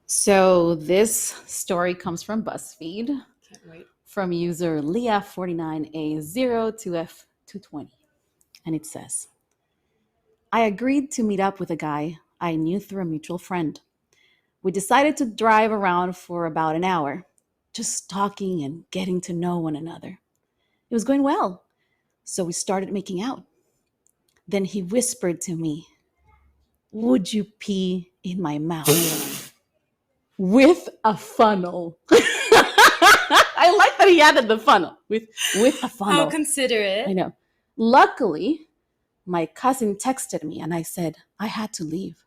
So this story comes from BuzzFeed Can't wait. from user Leah49A02F220. And it says, I agreed to meet up with a guy I knew through a mutual friend. We decided to drive around for about an hour, just talking and getting to know one another. It was going well, so we started making out. Then he whispered to me, would you pee in my mouth? With a funnel. I like that he added the funnel. With a funnel. How considerate. I know. Luckily, my cousin texted me and I said I had to leave.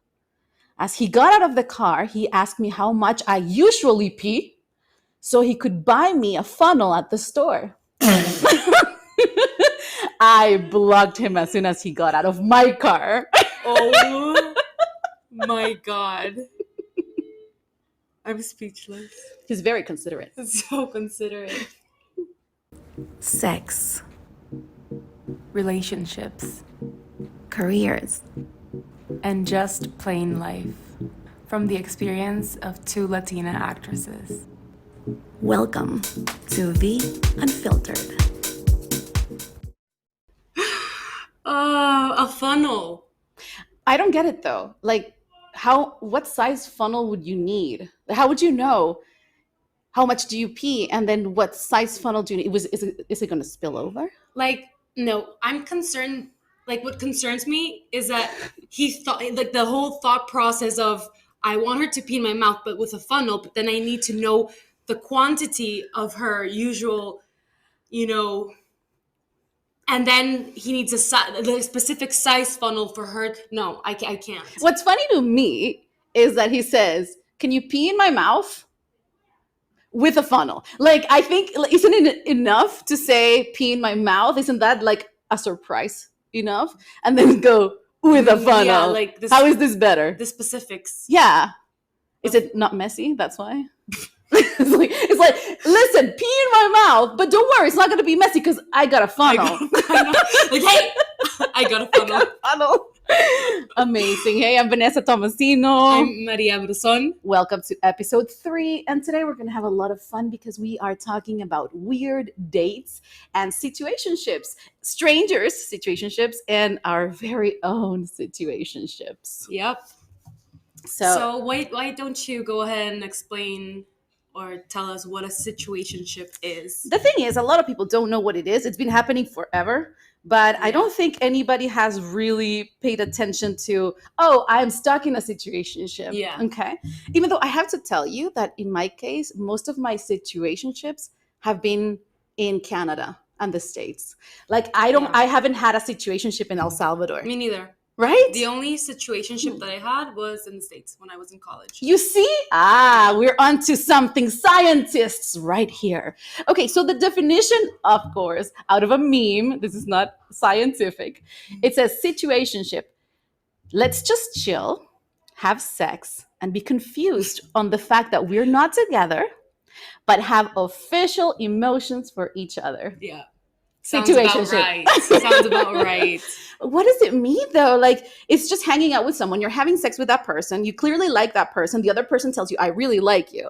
As he got out of the car, he asked me how much I usually pee so he could buy me a funnel at the store. I blocked him as soon as he got out of my car. Oh my God. I'm speechless. He's very considerate. So considerate. Sex, Relationships. careers, And just plain life. From the experience of two Latina actresses. welcome to the Unfiltered. Oh, a funnel. I don't get it though. Like, what size funnel would you need? How would you know how much do you pee, and then what size funnel do you need? Is it going to spill over? Like, no, I'm concerned. Like, what concerns me is that he thought, like, the whole thought process of, I want her to pee in my mouth, but with a funnel, but then I need to know the quantity of her usual, and then he needs a specific size funnel for her. No, I can't. What's funny to me is that he says, "Can you pee in my mouth?" with a funnel. Like, I think, isn't it enough to say pee in my mouth? Isn't that like a surprise enough? And then go with a funnel. Yeah, like this, how is this better? The specifics. Yeah. Is it not messy? That's why. it's like, listen, pee in my mouth, but don't worry, it's not going to be messy because I got a funnel. Like, hey, I got a funnel. Amazing. Hey, I'm Vanessa Tomasino. I'm Maria Bruson. Welcome to episode 3. And today we're going to have a lot of fun because we are talking about weird dates and situationships, strangers' situationships, and our very own situationships. Yep. So why don't you go ahead and explain or tell us what a situationship is? The thing is, a lot of people don't know what it is. It's been happening forever. But I don't think anybody has really paid attention to, I'm stuck in a situationship. Yeah. Okay. Even though I have to tell you that in my case, most of my situationships have been in Canada and the States. Like, I haven't had a situationship in El Salvador. Me neither. Right? The only situationship that I had was in the States when I was in college. You see? We're onto something, scientists right here. Okay, so the definition, of course, out of a meme, this is not scientific. It says situationship. Let's just chill, have sex, and be confused on the fact that we're not together, but have official emotions for each other. Yeah. Sounds about right. Sounds about right. What does it mean though? Like, it's just hanging out with someone. You're having sex with that person. You clearly like that person. The other person tells you, I really like you,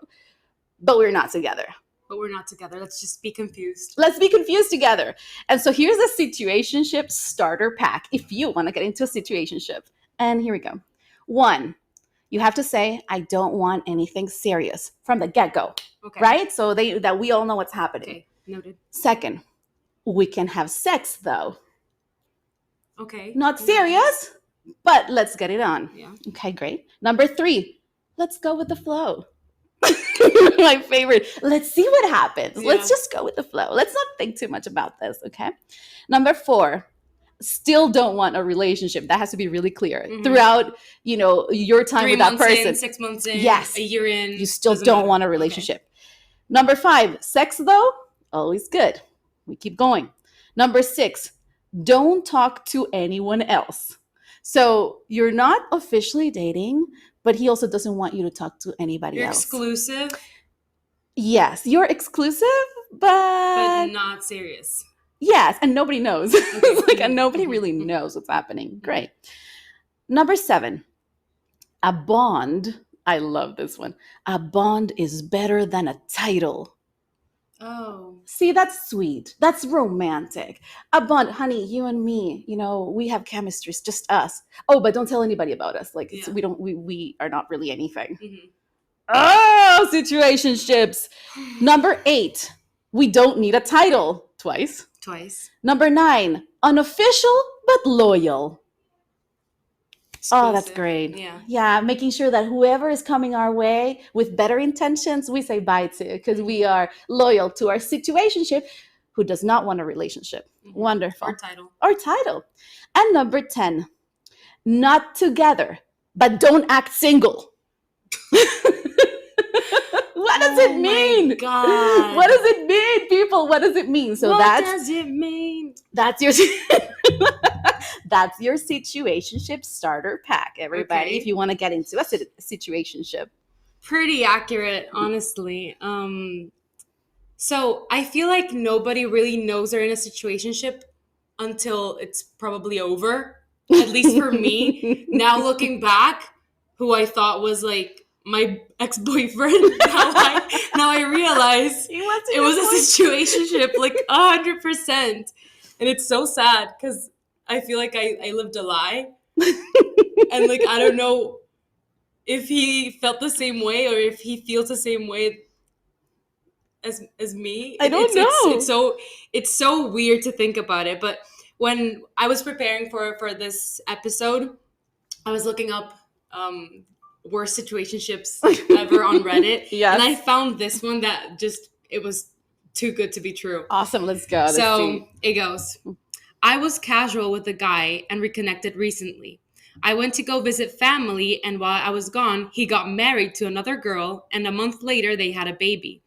but we're not together. Let's just be confused. Let's be confused together. And so here's a situationship starter pack if you want to get into a situationship. And here we go. 1, you have to say, I don't want anything serious from the get-go. Okay. Right? So that we all know what's happening. Okay, noted. 2nd, we can have sex though. Okay. Not serious, but let's get it on. Yeah. Okay, great. Number 3, let's go with the flow. My favorite. Let's see what happens. Yeah. Let's just go with the flow. Let's not think too much about this, okay? Number 4, still don't want a relationship. That has to be really clear. Mm-hmm. Throughout, your time 3 with that person. 6 months in, yes. A year in. You still don't want a relationship. Okay. Number 5, sex though, always good. We keep going. Number 6, don't talk to anyone else. So you're not officially dating, but he also doesn't want you to talk to anybody else. Exclusive? Yes, you're exclusive, but not serious. Yes, and nobody knows. Okay. And nobody really knows what's happening. Great. Number 7, a bond I love this one. A bond is better than a title. Oh, See, that's sweet. That's romantic. A bond, honey, you and me, we have chemistry. It's just us. Oh, but don't tell anybody about us. Like, yeah. we are not really anything. Hmm. Oh, situationships. Number 8, we don't need a title. Twice. Twice. Number 9, unofficial but loyal. Oh, that's Exclusive. great. Yeah. Yeah, making sure that whoever is coming our way with better intentions, we say bye to because we Hmm. are loyal to our situationship who does not want a relationship. Hmm. Or Wonderful. title. Or title. And number 10, not together, but don't act single. What does Oh it my mean? god. What does it mean, people? What does it mean? So What that's does it mean? that's your that's your situationship starter pack, everybody. If Okay. you want to get into a situationship. Pretty accurate, honestly. So I feel like nobody really knows they're in a situationship until it's probably over. At least for me. Now looking back, who I thought was like my ex-boyfriend, now I realize He wants it was a situationship, like 100%. And it's so sad because I feel like I lived a lie. And like I don't know if he felt the same way or if he feels the same way as me. I don't know. It's so weird to think about it. But when I was preparing for this episode, I was looking up worst situationships ever on Reddit, and I Yes. found this one that just it was too good to be true. Awesome. Let's go. Let's So see. it goes. I was casual with a guy and reconnected recently. I went to go visit family, and while I was gone, he got married to another girl, and a month later, they had a baby.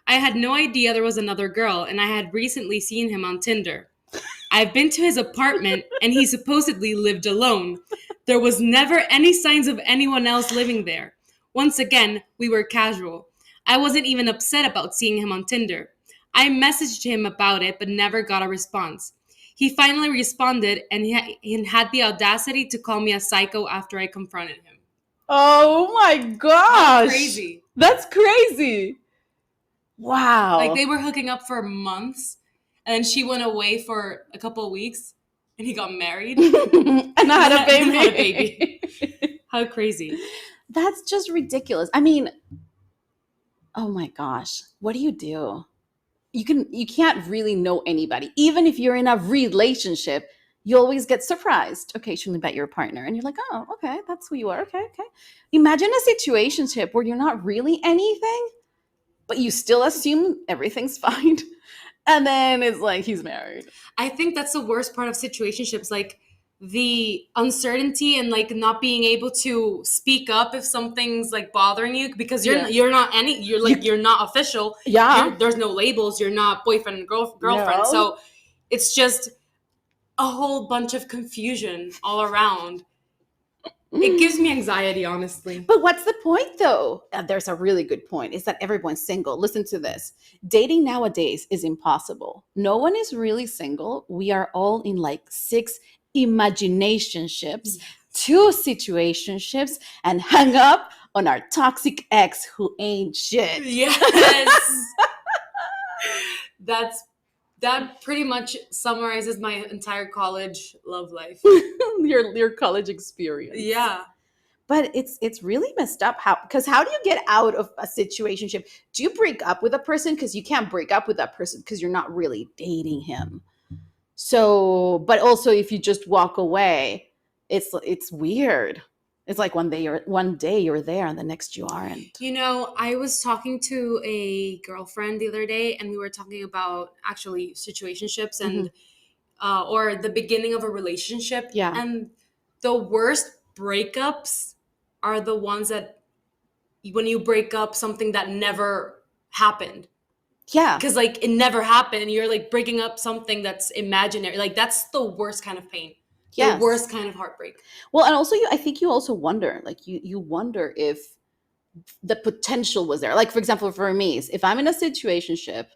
I had no idea there was another girl, and I had recently seen him on Tinder. I've been to his apartment, and he supposedly lived alone. There was never any signs of anyone else living there. Once again, we were casual. I wasn't even upset about seeing him on Tinder. I messaged him about it, but never got a response. He finally responded and had the audacity to call me a psycho after I confronted him. Oh my How gosh. crazy. That's crazy. Like Wow. they were hooking up for months, and then she went away for a couple of weeks, and he got married, and And I had a then had a baby. baby. How crazy. That's just ridiculous. I mean, oh my gosh. What do? You can't really know anybody. Even if you're in a relationship, you always get surprised occasionally by your partner. And you're like, oh, okay, that's who you are. Okay, okay. Imagine a situationship where you're not really anything, but you still assume everything's fine. And then it's like he's married. I think that's the worst part of situationships, like the uncertainty and like not being able to speak up if something's like bothering you because Yeah. you're not any you're not official. Yeah. There's no labels. You're not boyfriend and girlfriend. No. So it's just a whole bunch of confusion all around. It gives me anxiety, honestly. But what's the point though? There's a really good point is that everyone's single. Listen to this. Dating nowadays is impossible. No one is really single. We are all in like 6 imaginationships, 2 situationships, and hang up on our toxic ex who ain't shit. Yes. That pretty much summarizes my entire college love life. your college experience. Yeah. But it's really messed up how do you get out of a situationship? Do you break up with a person? Because you can't break up with that person because you're not really dating him. So, but also if you just walk away, it's weird. It's like one day you're there and the next you aren't. You know, I was talking to a girlfriend the other day, and we were talking about actually situationships and or the beginning of a relationship. Yeah. And the worst breakups are the ones that when you break up something that never happened. Yeah. Because like it never happened. You're like breaking up something that's imaginary. Like that's the worst kind of pain. Yes. The worst kind of heartbreak. Well, and also I think you also wonder, like you wonder if the potential was there. Like for example, for me, if I'm in a situationship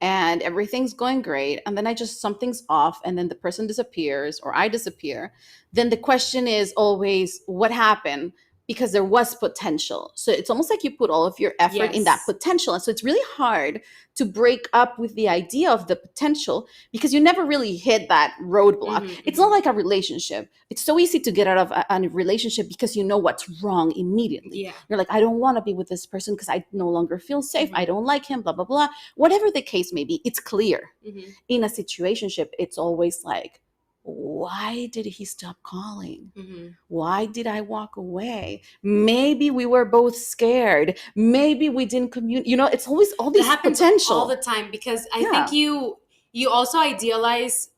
and everything's going great and then something's off and then the person disappears or I disappear, then the question is always what happened? because there was potential. So it's almost like you put all of your effort in that Yes. potential. And so it's really hard to break up with the idea of the potential because you never really hit that roadblock. Mhm, It's not mhm. like a relationship. It's so easy to get out of a relationship because you know what's wrong immediately. Yeah. You're like, I don't want to be with this person because I no longer feel safe. I Mhm, don't like him, blah, blah, blah. Whatever the case may be, it's clear. mhm. In a situationship, it's always like, why did he stop calling? Mhm. Why did I walk away? Maybe we were both scared. Maybe we didn't communicate. It's always all That these happens all the potential. time because I think Yeah. you also idealize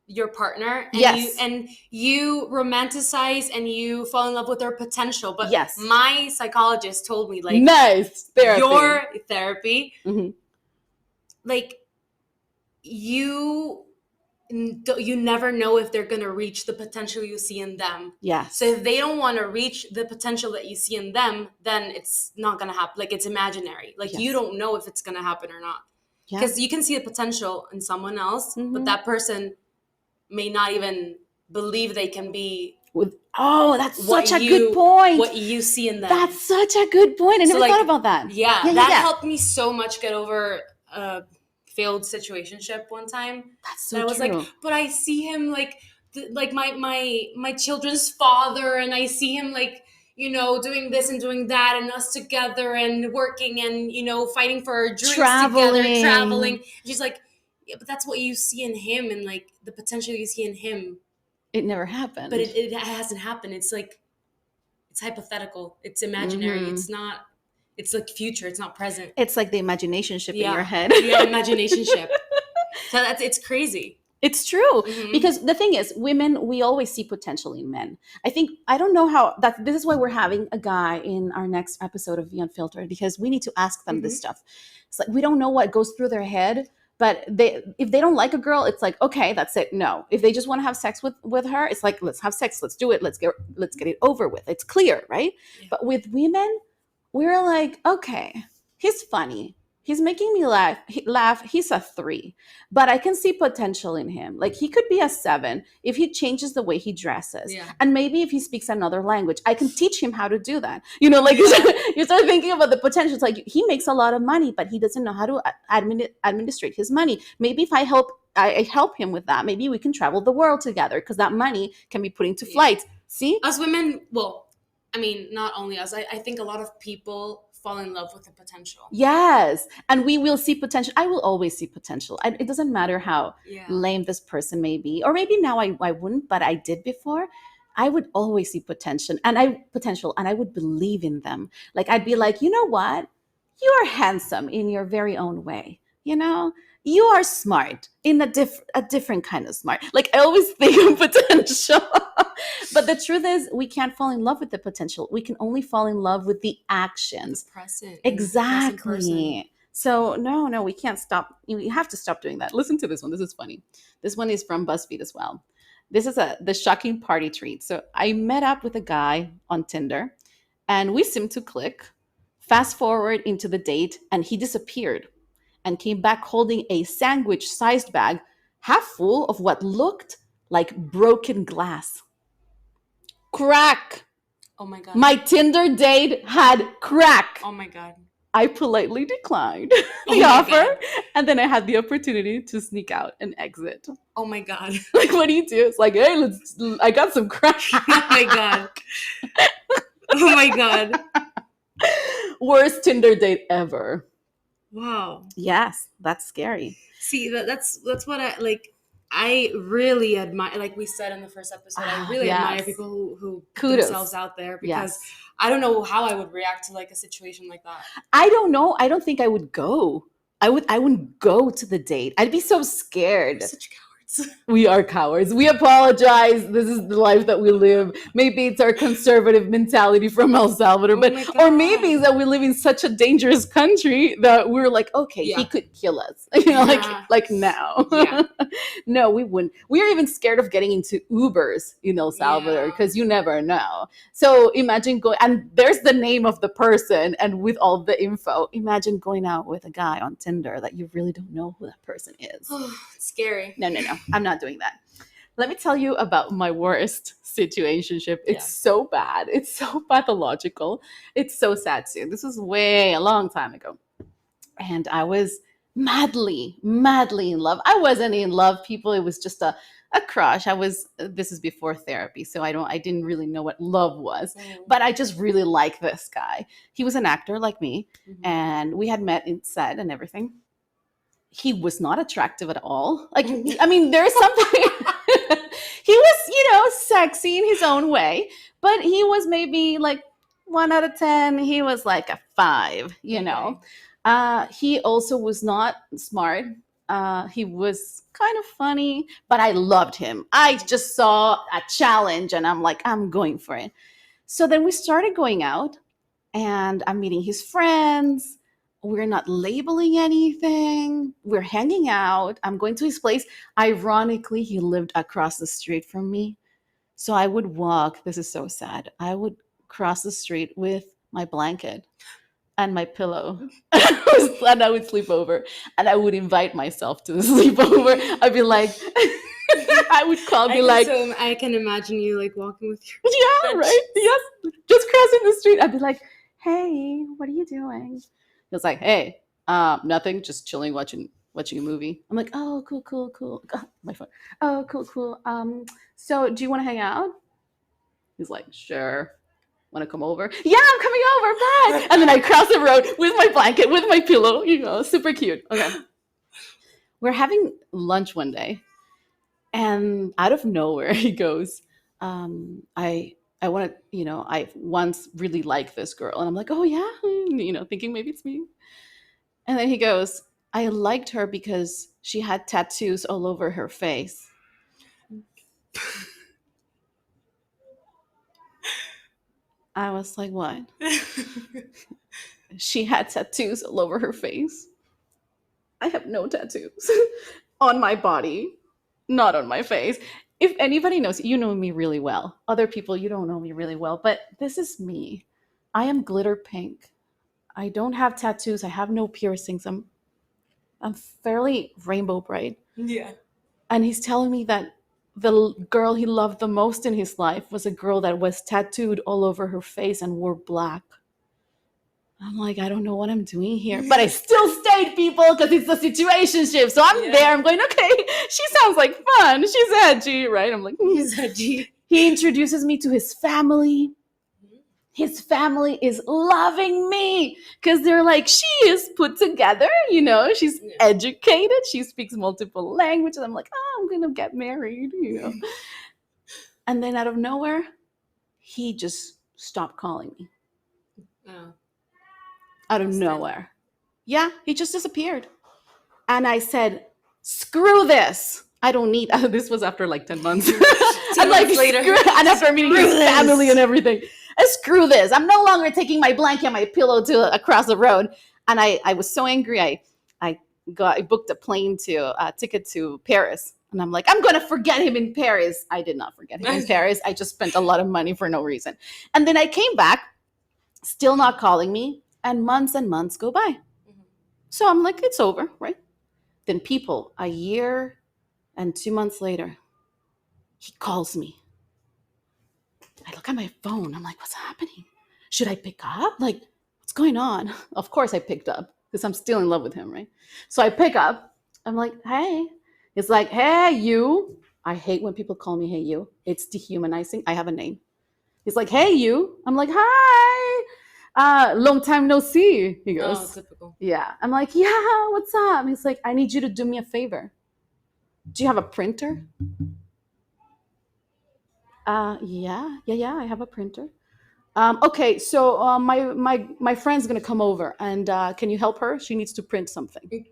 your partner, and Yes. you romanticize and you fall in love with their potential. But Yes. my psychologist told me, like, Nice therapy. your therapy, Mhm. like, you you never know if they're going to reach the potential you see in them. Yes. So if they don't want to reach the potential that you see in them, then it's not going to happen. Like, it's imaginary. Like, you Yes. don't know if it's going to happen or not. Yeah. Because you can see the potential in someone else, but Mhm. that person may not even believe they can be That's what such a good point. what you see in them. That's such a good point. I So, never like, thought about that. yeah, Yeah, yeah, that yeah. helped me so much get over a failed situationship one time. That's That so I was like, true. but I see him like like my children's father, and I see him, like, doing this and doing that, and us together and working and fighting for our dreams together, traveling. Traveling. She's like, yeah, but that's what you see in him, and like the potential you see in him, It never but happened. it hasn't happened. It's like, it's hypothetical, it's imaginary. Mhm. It's not, it's like future, it's not present. It's like the imagination-ship in your Yeah, head. yeah, imagination-ship. So it's crazy. It's true. Mhm. Because the thing is, women, we always see potential in men. I don't know how that this is why we're having a guy in our next episode of the Unfiltered, because we need to ask them this Mhm. stuff. It's like we don't know what goes through their head, but if they don't like a girl, it's like, okay, that's it. No. If they just want to have sex with her, it's like, let's have sex, let's do it, let's get it over with. It's clear, right? Yeah. But with women, we're like, okay, he's funny. He's making me laugh. He's a 3, but I can see potential in him. Like, he could be a 7 if he changes the way he dresses. Yeah. And maybe if he speaks another language, I can teach him how to do that. Like, Yeah. you start thinking about the potential. It's like, he makes a lot of money, but he doesn't know how to administrate his money. Maybe if I help him with that, maybe we can travel the world together because that money can be put into flights. See? Us women, well, I mean, not only us, I think a lot of people fall in love with the potential. Yes. And we will see potential. I will always see potential. It doesn't matter how Yeah. lame this person may be. Or maybe now I wouldn't, but I did before. I would always see potential, and I would believe in them. Like, I'd be like, you know what? You are handsome in your very own way. You are smart in a different kind of smart. Like, I always think of potential. But the truth is, we can't fall in love with the potential. We can only fall in love with the actions. The present. Exactly. So no, we can't stop. You have to stop doing that. Listen to this one. This is funny. This one is from BuzzFeed as well. This is the shocking party treat. So I met up with a guy on Tinder, and we seemed to click. Fast forward into the date, and he disappeared and came back holding a sandwich-sized bag, half full of what looked like broken glass. Crack. Oh my god. My Tinder date had crack. Oh my god. I politely declined Oh the my offer, God. and then I had the opportunity to sneak out and exit. Oh my god. Like, what do you do? It's like, hey, I got some crack. Oh my god. Oh my god. Worst Tinder date ever. Wow. Yes, that's scary. See, that's what I like. I really admire, like we said in the first episode, I really admire Yes. people who put Kudos. themselves out there, because Yes. I don't know how I would react to like a situation like that. I don't know. I don't think I would go. I wouldn't go to the date. I'd be so scared. We're such cowards. We are cowards. We apologize. This is the life that we live. Maybe it's our conservative mentality from El Salvador, Oh my but God. or maybe it's that we live in such a dangerous country that we're like, okay, Yeah. he could kill us. Like Yeah. like now. Yeah. No, we wouldn't. We're even scared of getting into Ubers in El Salvador Yeah. because you never know. So imagine going, and there's the name of the person and with all the info. Imagine going out with a guy on Tinder that you really don't know who that person is. It's scary. No, I'm not doing that. Let me tell you about my worst situationship. It's Yeah. so bad. It's so pathological. It's so sad too. This was way a long time ago. And I was madly, madly in love. I wasn't in love, people. It was just a crush. This is before therapy, so I didn't really know what love was. But I just really like this guy. He was an actor like me, and we had met in set and everything. He was not attractive at all. Like, I mean, there's something. He was, sexy in his own way, but he was maybe like 1 out of 10. He was like a 5. He also was not smart. He was kind of funny, but I loved him. I just saw a challenge and I'm like, I'm going for it. So then we started going out and I'm meeting his friends. We're not labeling anything. We're hanging out. I'm going to his place. Ironically, he lived across the street from me. So I would walk. This is so sad. I would cross the street with my blanket and my pillow. And I would sleep over. And I would invite myself to the sleepover. I'd be like, I would call, be like, so I can imagine you like walking with your yeah, friends. right? Yes. Just crossing the street. I'd be like, hey, what are you doing? He was like, hey, nothing, just chilling, watching a movie. I'm like, oh, cool, cool, cool. My phone. Oh, cool, cool. So do you want to hang out? He's like, sure. Want to come over? Yeah, I'm coming over. Bye. And then I cross the road with my blanket, with my pillow. Super cute. Okay. We're having lunch one day, and out of nowhere, he goes, I want to, I once really liked this girl. And I'm like, oh, yeah, thinking maybe it's me. And then he goes, I liked her because she had tattoos all over her face. I was like, what? She had tattoos all over her face. I have no tattoos on my body, not on my face. If anybody knows, you know me really well. Other people, you don't know me really well, but this is me. I am glitter pink. I don't have tattoos. I have no piercings. I'm fairly rainbow bright. Yeah. And he's telling me that the girl he loved the most in his life was a girl that was tattooed all over her face and wore black. I'm like, I don't know what I'm doing here. But I still stayed, people, because it's a situationship. So I'm there. I'm going, okay, she sounds like fun. She's edgy, right? I'm like, He's edgy. He introduces me to his family. His family is loving me because they're like, she is put together, she's educated, she speaks multiple languages. I'm like, oh, I'm gonna get married, And then out of nowhere, he just stopped calling me. Oh. Out of nowhere. Yeah, he just disappeared. And I said, screw this. I don't need this was after like 10 months. I'm like, later. And after meeting his family and everything. Screw this. I'm no longer taking my blanket and my pillow to across the road. And I was so angry. I booked a ticket to Paris. And I'm like, I'm going to forget him in Paris. I did not forget him in Paris. I just spent a lot of money for no reason. And then I came back, still not calling me. And months go by. So I'm like, it's over, right? Then people, a year and 2 months later, he calls me. I look at my phone. I'm like, what's happening? Should I pick up? Like, what's going on? Of course I picked up because I'm still in love with him, right? So I pick up. I'm like, hey. It's like, hey, you. I hate when people call me, hey, you. It's dehumanizing. I have a name. He's like, hey, you. I'm like, hi. Long time no see. He goes, oh, typical. Yeah. I'm like, yeah, what's up? He's like, I need you to do me a favor. Do you have a printer? Yeah, I have a printer. Okay, so my friend's gonna come over, and can you help her? She needs to print something.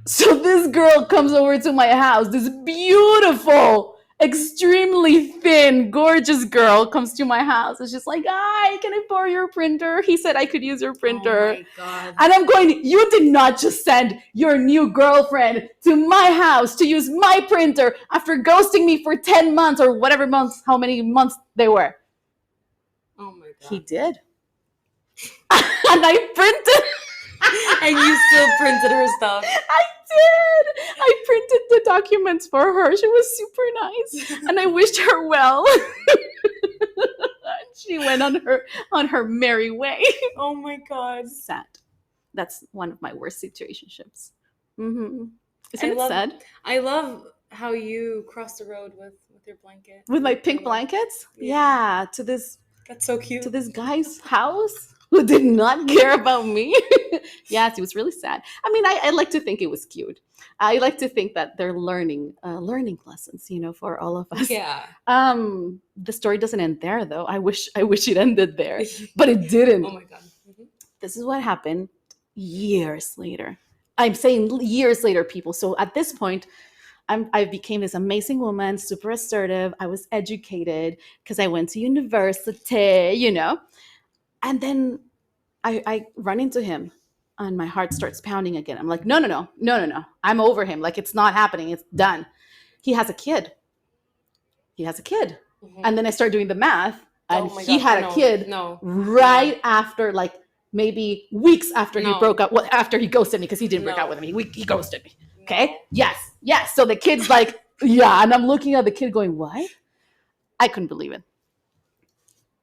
So this girl comes over to my house. This beautiful, extremely thin, gorgeous girl comes to my house. And she's like, hi, can I borrow your printer? He said I could use your printer. Oh my God. And I'm going, you did not just send your new girlfriend to my house to use my printer after ghosting me for 10 months or whatever months, how many months they were. Oh my God. He did. And I printed. And you still printed her stuff. I did. I printed the documents for her. She was super nice, and I wished her well. She went on her merry way. Oh my god. Sad. That's one of my worst situationships. Mm-hmm. I Isn't it love sad? I love how you cross the road with your blanket. With my pink Yeah. blankets? Yeah. Yeah, to this That's so cute. to this guy's house who did not care about me. Yes, it was really sad. I mean, I like to think it was cute. I like to think that they're learning lessons, for all of us. Yeah. The story doesn't end there, though. I wish it ended there, but it didn't. Oh my god. Mm-hmm. This is what happened years later. I'm saying years later, people. So at this point, I became this amazing woman, super assertive. I was educated because I went to university, And then I run into him and my heart starts pounding again. I'm like, no, no, no, no, no, no. I'm over him. Like, it's not happening. It's done. He has a kid. Mm-hmm. And then I start doing the math, and he God, had a kid right after, like, maybe weeks after he broke up. Well, after he ghosted me, because he didn't break out with me. He ghosted me. Okay? No. Yes. So the kid's like, yeah. And I'm looking at the kid going, what? I couldn't believe it.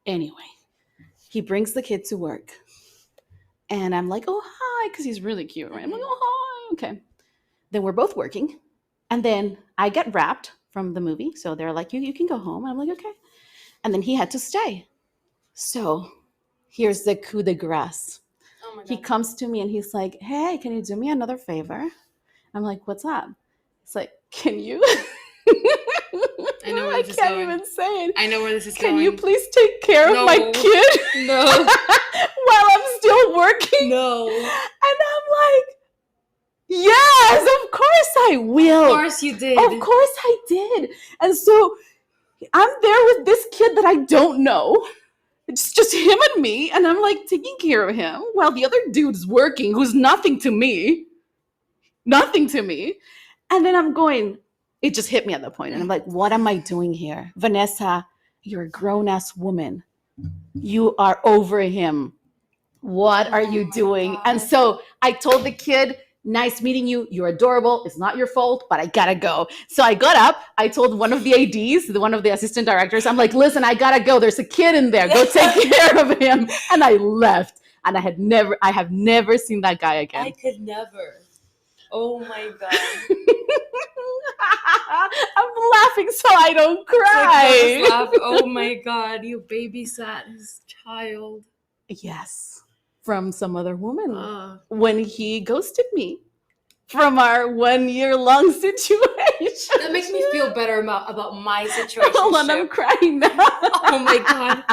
Anyway, he brings the kid to work. And I'm like, oh, hi, because he's really cute, right? I'm like, oh, hi. Okay. Then we're both working. And then I get wrapped from the movie. So they're like, you can go home. And I'm like, okay. And then he had to stay. So here's the coup de grace. Oh my God. He comes to me and he's like, hey, can you do me another favor? I'm like, what's up? It's like, can you? I know where this is can't going. even say it. I know where this is going. Can you please take care of my kid? No. While I'm still working? No. And I'm like, yes, of course I will. Of course you did. Of course I did. And so I'm there with this kid that I don't know. It's just him and me. And I'm like taking care of him while the other dude's working, who's nothing to me. Nothing to me. And then I'm going, it just hit me at that point. And I'm like, what am I doing here? Vanessa, you're a grown-ass woman. You are over him. What are you doing? God. And so I told the kid, nice meeting you. You're adorable. It's not your fault, but I gotta go. So I got up. I told one of the ADs, one of the assistant directors, I'm like, listen, I gotta go. There's a kid in there. Go take care of him. And I left. And I have never seen that guy again. I could never. Oh my God. I'm laughing so I don't cry. Laugh. Oh my God. You babysat his child. Yes. From some other woman when he ghosted me from our 1 year long situation. That makes me feel better about my situation. Hold on, I'm crying now. Oh my God.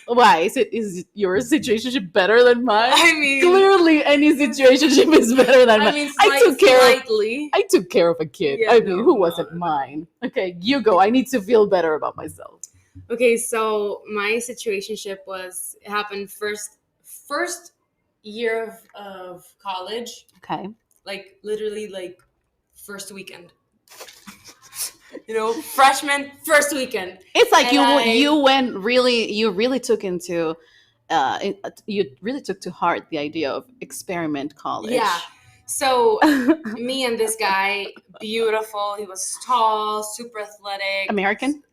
Why? Is your situationship better than mine? I mean, clearly any situationship is better than mine. I mean, I took care of a kid. Yeah, who wasn't mine? Okay, you go. I need to feel better about myself. Okay, so my situationship happened first year of college. Okay. Like literally like first weekend. Freshman first weekend. It's like you really took into you really took to heart the idea of experiment college. Yeah. So me and this guy, beautiful. He was tall, super athletic. American.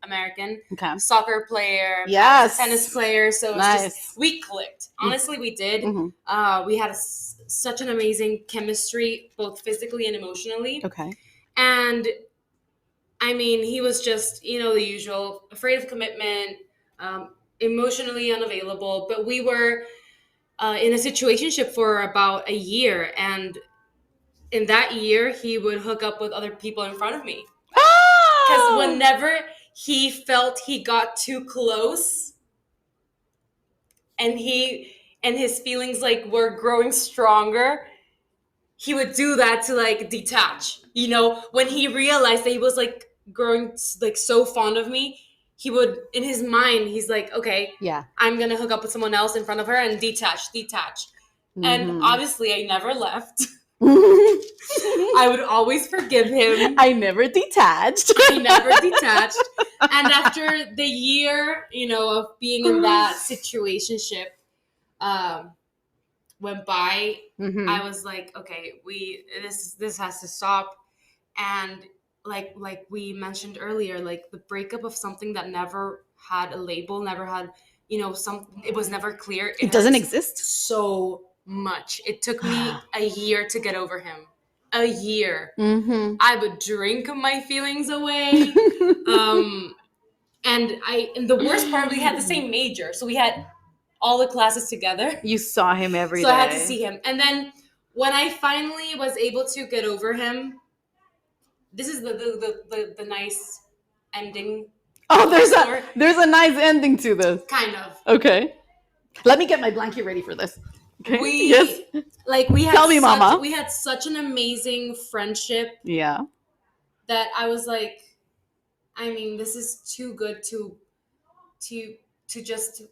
Okay. Soccer player. Yes. Tennis player. So nice. We clicked. Honestly, we did. Mm-hmm. We had such an amazing chemistry, both physically and emotionally. Okay. And I mean, he was just, the usual, afraid of commitment, emotionally unavailable. But we were in a situationship for about a year, and in that year, he would hook up with other people in front of me. Because whenever he felt he got too close and his feelings like were growing stronger, he would do that to like detach. When he realized that he was like growing like so fond of me, he would, in his mind, he's like, okay, yeah, I'm going to hook up with someone else in front of her and detach. Mm-hmm. And obviously I never left. I would always forgive him. I never detached. And after the year, of being in that situationship, went by, Mm-hmm. I was like, okay, this has to stop. And like we mentioned earlier, like the breakup of something that never had a label, never had, it was never clear. It It doesn't hurts exist. so much. It took me a year to get over him. A year. Mm-hmm. I would drink my feelings away. Um, and the worst part, we had the same major, so we had all the classes together. You saw him every So I had to day. see him. And then when I finally was able to get over him, this is the nice ending Oh, of the story. there's a nice ending to this. Kind of. Okay. Let me get my blanket ready for this. Okay. Yes. We like we had Tell me, such Mama. we had such an amazing friendship Yeah. that I was like, I mean, this is too good to to just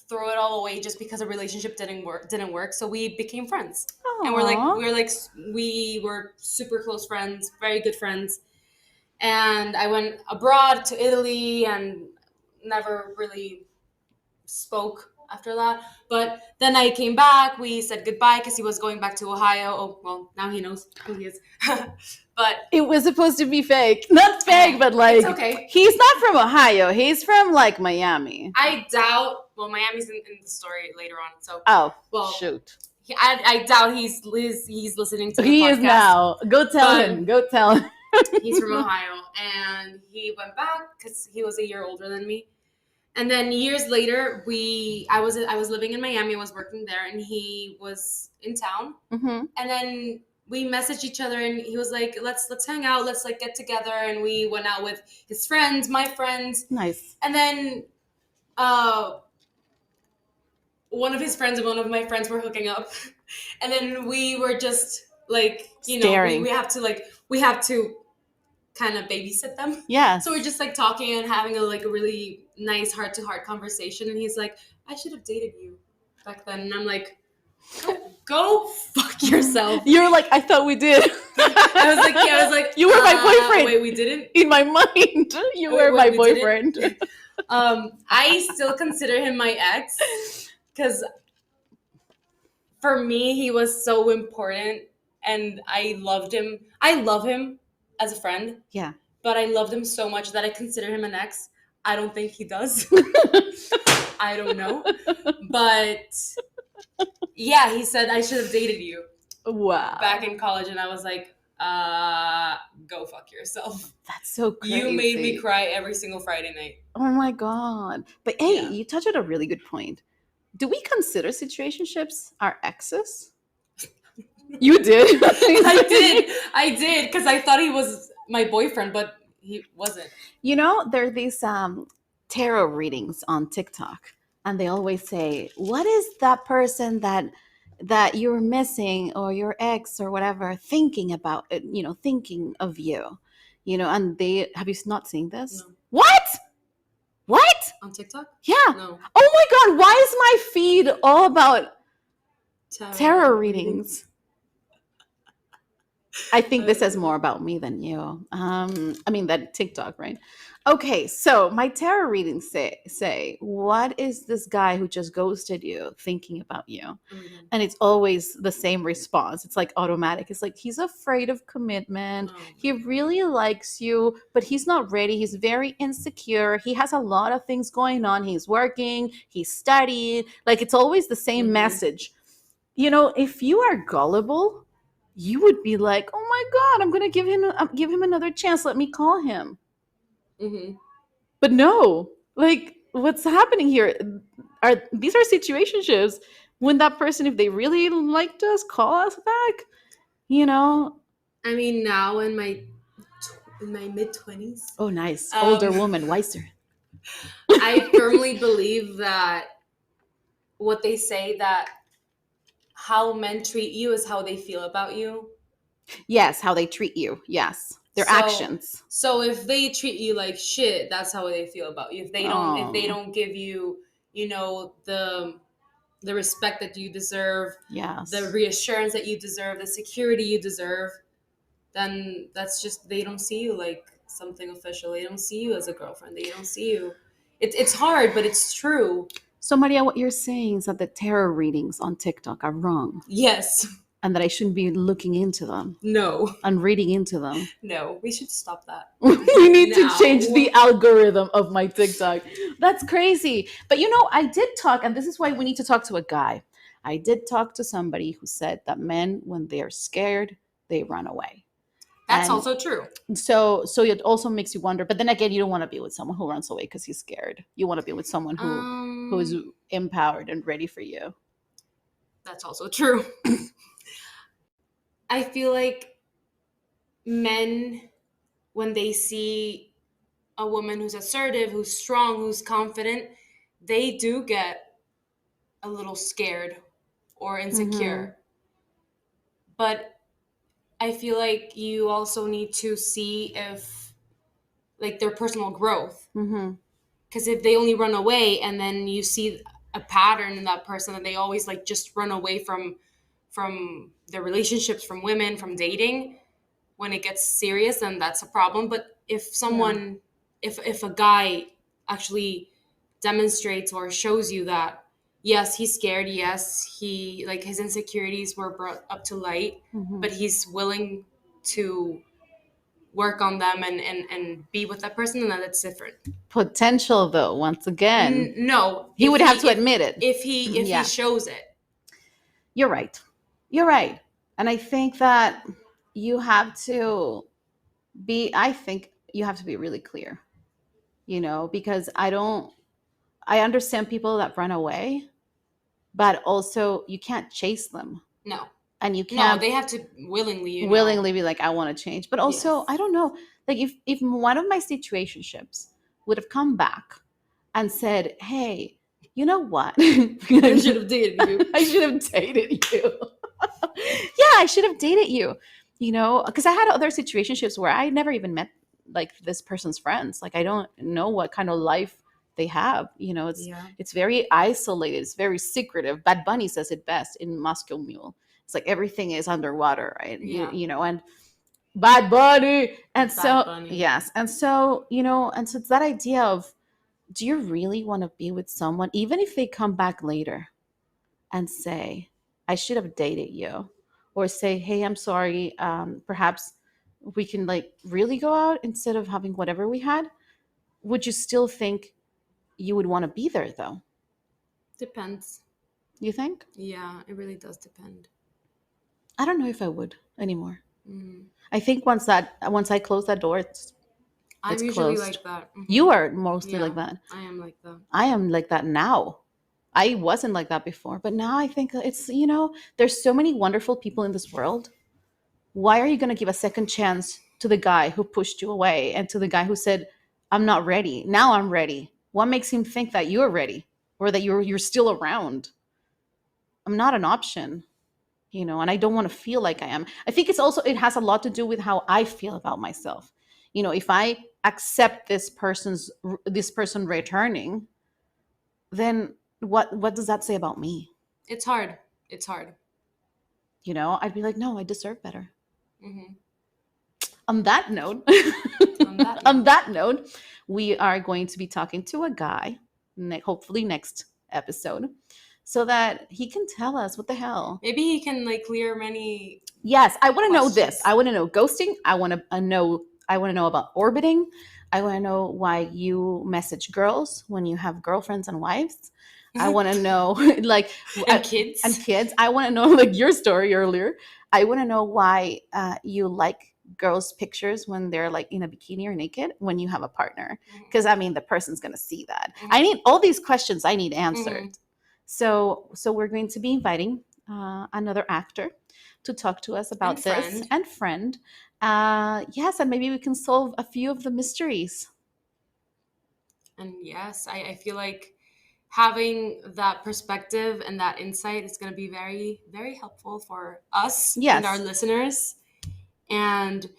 throw it all away just because a relationship didn't work. So we became friends. And Aww. we were super close friends, very good friends. And I went abroad to Italy and never really spoke after that. But then I came back. We said goodbye because he was going back to Ohio. Oh, well, now he knows who he is. But It was supposed to be fake. Not fake, but it's like okay. he's not from Ohio. He's from like Miami. I doubt. Well, Miami's in the story later on. So, Oh, well, shoot. I doubt he's listening to the He podcast. is now. Go tell But him. Go tell him. he's from Ohio, and he went back because he was a year older than me. And then years later, I was living in Miami, I was working there, and he was in town. Mm-hmm. And then we messaged each other, and he was like, "Let's hang out, let's like get together." And we went out with his friends, my friends, Nice. and then uh, one of his friends and one of my friends were hooking up, and then we were just like, Staring. we have to kind of babysit them. Yes. So we're just like talking and having a really nice heart to heart conversation. And he's like, "I should have dated you back then." And I'm like, go fuck yourself. You're like, I thought we did. I was like, You were my boyfriend. Wait, we didn't? In my mind, you Wait, were my we boyfriend. I still consider him my ex because for me, he was so important and I loved him. I love him as a friend. Yeah. But I loved him so much that I consider him an ex. I don't think he does. I don't know. But yeah, he said I should have dated you Wow. back in college. And I was like, go fuck yourself. That's so crazy. You made me cry every single Friday night. Oh my God. But hey, Yeah. you touched on a really good point. Do we consider situationships our exes? You did? I did because I thought he was my boyfriend, but he wasn't. You know, there are these tarot readings on TikTok, and they always say, "What is that person that you're missing, or your ex, or whatever, thinking about it? Thinking of you." And they have you not seen this? No. What? What? On TikTok? Yeah. No. Oh my God! Why is my feed all about tarot readings? I think this says more about me than you. That TikTok, right? Okay, so my tarot readings say, what is this guy who just ghosted you thinking about you? Mm-hmm. And it's always the same response. It's like automatic. It's like he's afraid of commitment. He really likes you, but he's not ready. He's very insecure. He has a lot of things going on. He's working, he's studying. Like it's always the same message. If you are gullible, you would be like, "Oh my God, I'm gonna give him another chance. Let me call him." Mm-hmm. But no, like, what's happening here? These are situationships when that person, if they really liked us, call us back. I mean, now in my mid-20s. Oh, nice, older woman, wiser. I firmly believe that what they say that how men treat you is how they feel about you. Yes, how they treat you. Yes, their actions. So if they treat you like shit, that's how they feel about you. If they don't give you, the respect that you deserve, yes, the reassurance that you deserve, the security you deserve, then that's just, they don't see you like something official. They don't see you as a girlfriend. They don't see you. It's hard, but it's true. So, Maria, what you're saying is that the tarot readings on TikTok are wrong Yes. and that I shouldn't be looking into them No. and reading into them. No. We should stop that. We need to change Now. the algorithm of my TikTok. That's crazy. But I did talk, and this is why we need to talk to a guy. I did talk to somebody who said that men, when they are scared, they run away. That's And also true. so it also makes you wonder. But then again, you don't want to be with someone who runs away because he's scared. You want to be with someone who is empowered and ready for you. That's also true. I feel like men, when they see a woman who's assertive, who's strong, who's confident, they do get a little scared or insecure. But I feel like you also need to see if, like, their personal growth. Because if they only run away and then you see a pattern in that person that they always like just run away from their relationships, from women, from dating, when it gets serious, then that's a problem. But if someone, if a guy actually demonstrates or shows you that, yes, he's scared, yes, he, like, his insecurities were brought up to light, but he's willing to work on them and be with that person, and that's different. Potential, though, once again. No, He would have to admit it. If he shows it. You're right. You're right. And I think that you have to I think you have to be really clear, because I understand people that run away, but also you can't chase them. No. And you can't. No, they have to willingly, be like, I want to change. But also, Yes. I don't know, like if one of my situationships would have come back and said, hey, you know what? I should have dated you. I should have dated you. Yeah, I should have dated you, because I had other situationships where I never even met like this person's friends. Like, I don't know what kind of life they have. It's very isolated. It's very secretive. Bad Bunny says it best in Moscow Mule. It's like everything is underwater, right? Yeah. And Bad Bunny. And Bad so, Bunny. yes. And so, and so it's that idea of, do you really want to be with someone, even if they come back later and say, I should have dated you, or say, hey, I'm sorry, perhaps we can like really go out instead of having whatever we had? Would you still think you would want to be there, though? Depends. You think? Yeah, it really does depend. I don't know if I would anymore. I think once I close that door, I'm it's usually closed. like that. You are mostly like that. I am like that. I am like that now. I wasn't like that before, but now I think it's, there's so many wonderful people in this world. Why are you going to give a second chance to the guy who pushed you away and to the guy who said, I'm not ready? Now I'm ready. What makes him think that you're ready or that you're still around? I'm not an option, and I don't want to feel like I am. I think it has a lot to do with how I feel about myself. If I accept this person returning, then what does that say about me? It's hard. It's hard. I'd be like, no, I deserve better. On that note, on that note, we are going to be talking to a guy, hopefully next episode, so that he can tell us what the hell. Maybe he can like clear many. Yes, I want to know this. I want to know ghosting. I want to know about orbiting. I want to know why you message girls when you have girlfriends and wives. I want to know kids. And kids. I want to know like your story earlier. I want to know why you like girls' pictures when they're like in a bikini or naked when you have a partner. Because the person's gonna see that. I need all these questions. I need answered. So we're going to be inviting another actor to talk to us about this and friend. Yes, and maybe we can solve a few of the mysteries. And yes, I feel like having that perspective and that insight is going to be very, very helpful for us and our listeners. And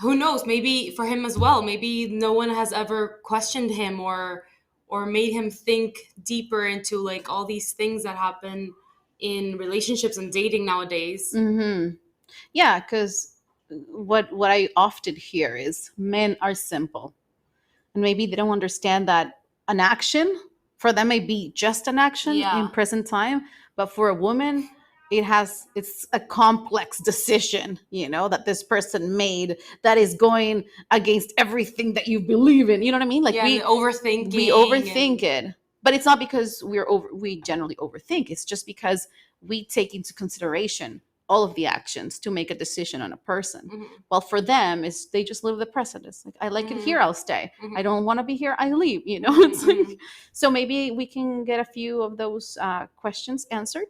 who knows, maybe for him as well. Maybe no one has ever questioned him or made him think deeper into like all these things that happen in relationships and dating nowadays. Yeah, because what I often hear is men are simple, and maybe they don't understand that an action for them may be just an action in Yeah. present time, but for a woman it's a complex decision, that this person made, that is going against everything that you believe in. You know what I mean? Like Yeah, and we overthinking overthink and it, but it's not because we generally overthink. It's just because we take into consideration all of the actions to make a decision on a person. mhm, Well, for them, is they just live the present. It's like, I like it here, mhm, I'll stay. I mhm, don't want to be here, I leave. mhm, It's like, mhm. so maybe we can get a few of those questions answered.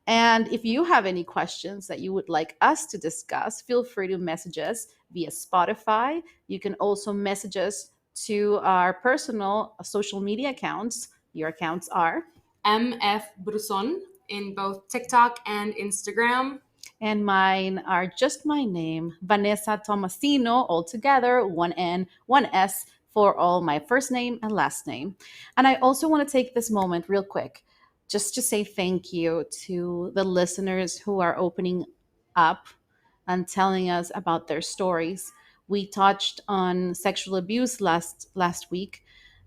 And if you have any questions that you would like us to discuss, feel free to message us via Spotify. You can also message us to our personal social media accounts. Your accounts are, MF Bruson in both TikTok and Instagram. and mine are just my name, Vanessa Tomasino, all together, one N, one S, for all my first name and last name. And I also want to take this moment real quick just to say thank you to the listeners who are opening up and telling us about their stories. We touched on sexual abuse last week,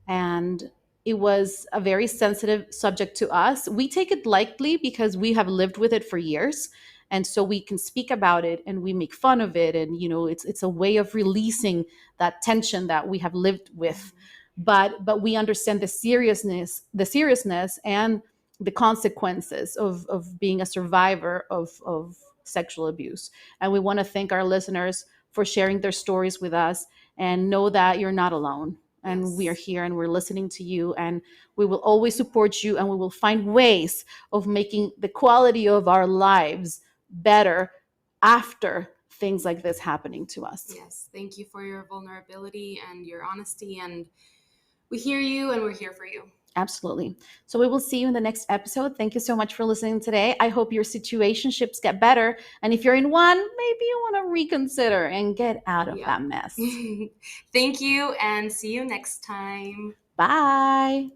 and it was a very sensitive subject to us. We take it lightly because we have lived with it for years, and so we can speak about it and we make fun of it, and it's a way of releasing that tension that we have lived with. But we understand the seriousness and the consequences of being a survivor of sexual abuse. And we want to thank our listeners for sharing their stories with us, and know that you're not alone. And we are Yes. here and we're listening to you, and we will always support you, and we will find ways of making the quality of our lives better after things like this happening to us. Yes. Thank you for your vulnerability and your honesty. And we hear you and we're here for you. Absolutely. So we will see you in the next episode. Thank you so much for listening today. I hope your situationships get better. And if you're in one, maybe you want to reconsider and get out of Yeah. that mess. Thank you and see you next time. Bye.